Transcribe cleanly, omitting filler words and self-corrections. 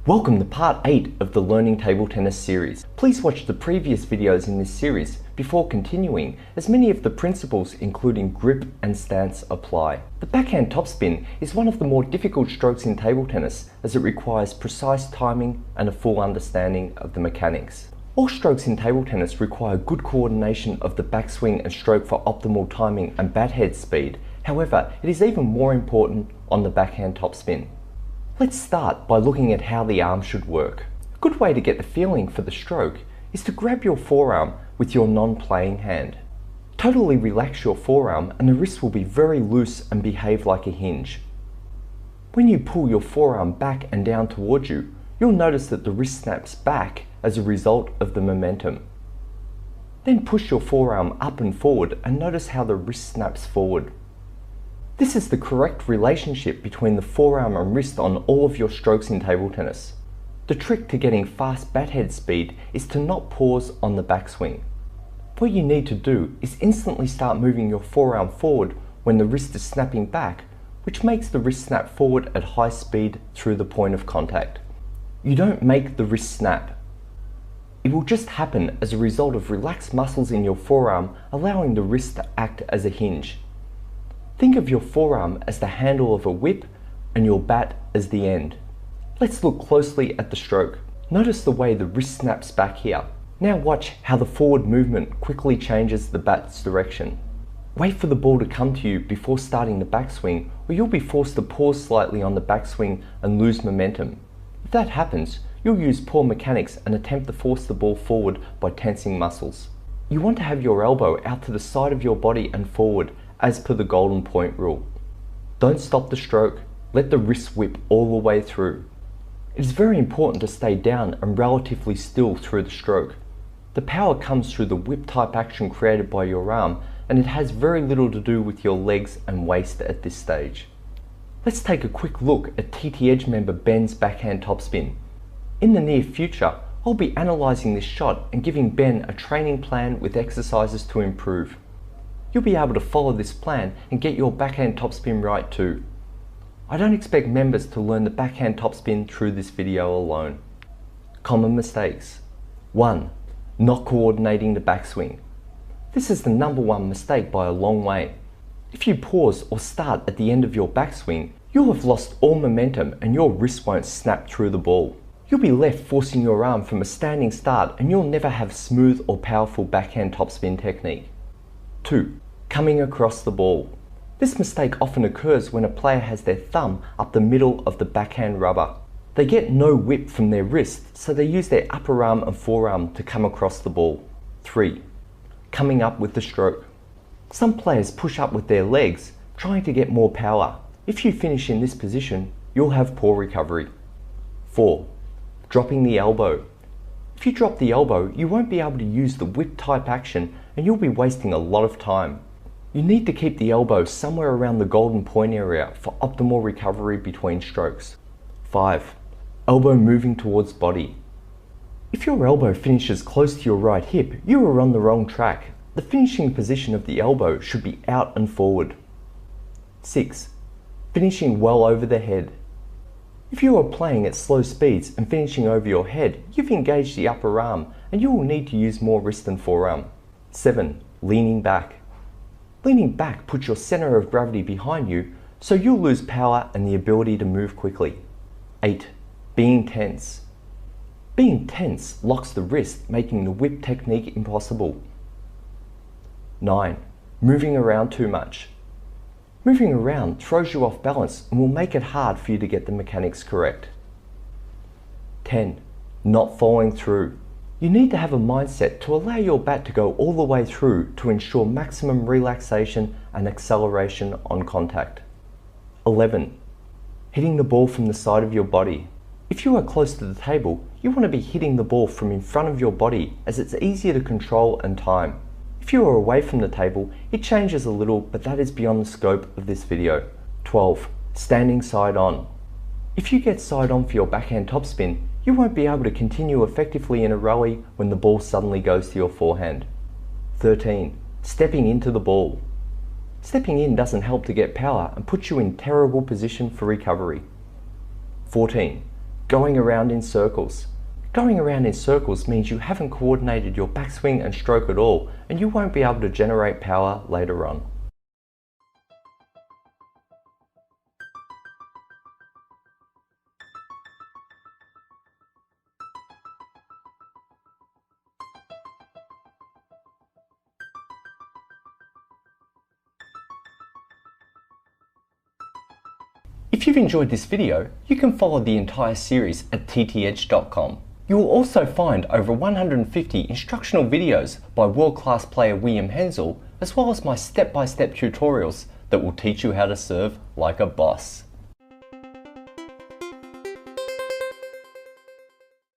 Welcome to part 8 of the Learning Table Tennis series. Please watch the previous videos in this series before continuing, as many of the principles including grip and stance apply. The backhand topspin is one of the more difficult strokes in table tennis as it requires precise timing and a full understanding of the mechanics. All strokes in table tennis require good coordination of the backswing and stroke for optimal timing and bat head speed. However, it is even more important on the backhand topspin. Let's start by looking at how the arm should work. A good way to get the feeling for the stroke is to grab your forearm with your non-playing hand. Totally relax your forearm and the wrist will be very loose and behave like a hinge. When you pull your forearm back and down towards you, you'll notice that the wrist snaps back as a result of the momentum. Then push your forearm up and forward and notice how the wrist snaps forward. This is the correct relationship between the forearm and wrist on all of your strokes in table tennis. The trick to getting fast bat head speed is to not pause on the backswing. What you need to do is instantly start moving your forearm forward when the wrist is snapping back, which makes the wrist snap forward at high speed through the point of contact. You don't make the wrist snap. It will just happen as a result of relaxed muscles in your forearm allowing the wrist to act as a hinge. Think of your forearm as the handle of a whip and your bat as the end. Let's look closely at the stroke. Notice the way the wrist snaps back here. Now watch how the forward movement quickly changes the bat's direction. Wait for the ball to come to you before starting the backswing, or you'll be forced to pause slightly on the backswing and lose momentum. If that happens, you'll use poor mechanics and attempt to force the ball forward by tensing muscles. You want to have your elbow out to the side of your body and forward, as per the golden point rule. Don't stop the stroke, let the wrist whip all the way through. It is very important to stay down and relatively still through the stroke. The power comes through the whip type action created by your arm, and it has very little to do with your legs and waist at this stage. Let's take a quick look at TT Edge member Ben's backhand topspin. In the near future, I'll be analysing this shot and giving Ben a training plan with exercises to improve. You'll be able to follow this plan and get your backhand topspin right too. I don't expect members to learn the backhand topspin through this video alone. Common mistakes. 1. Not coordinating the backswing. This is the number one mistake by a long way. If you pause or start at the end of your backswing, you'll have lost all momentum and your wrist won't snap through the ball. You'll be left forcing your arm from a standing start and you'll never have smooth or powerful backhand topspin technique. 2. Coming across the ball. This mistake often occurs when a player has their thumb up the middle of the backhand rubber. They get no whip from their wrist, so they use their upper arm and forearm to come across the ball. 3. Coming up with the stroke. Some players push up with their legs, trying to get more power. If you finish in this position, you'll have poor recovery. 4. Dropping the elbow. If you drop the elbow, you won't be able to use the whip type action and you'll be wasting a lot of time. You need to keep the elbow somewhere around the golden point area for optimal recovery between strokes. 5. Elbow moving towards body. If your elbow finishes close to your right hip, you are on the wrong track. The finishing position of the elbow should be out and forward. 6. Finishing well over the head. If you are playing at slow speeds and finishing over your head, you've engaged the upper arm and you will need to use more wrist than forearm. 7. Leaning back. Leaning back puts your center of gravity behind you, so you'll lose power and the ability to move quickly. 8. Being tense. Being tense locks the wrist, making the whip technique impossible. 9. Moving around too much. Moving around throws you off balance and will make it hard for you to get the mechanics correct. 10. Not following through. You need to have a mindset to allow your bat to go all the way through to ensure maximum relaxation and acceleration on contact. 11. Hitting the ball from the side of your body. If you are close to the table, you want to be hitting the ball from in front of your body as it's easier to control and time. If you are away from the table, it changes a little, but that is beyond the scope of this video. 12. Standing side on. If you get side on for your backhand topspin, you won't be able to continue effectively in a rally when the ball suddenly goes to your forehand. 13. Stepping into the ball. Stepping in doesn't help to get power and puts you in terrible position for recovery. 14. going around in circles. Going around in circles means you haven't coordinated your backswing and stroke at all, and you won't be able to generate power later on. If you've enjoyed this video, you can follow the entire series at ttedge.com. You will also find over 150 instructional videos by world-class player William Henzell, as well as my step-by-step tutorials that will teach you how to serve like a boss.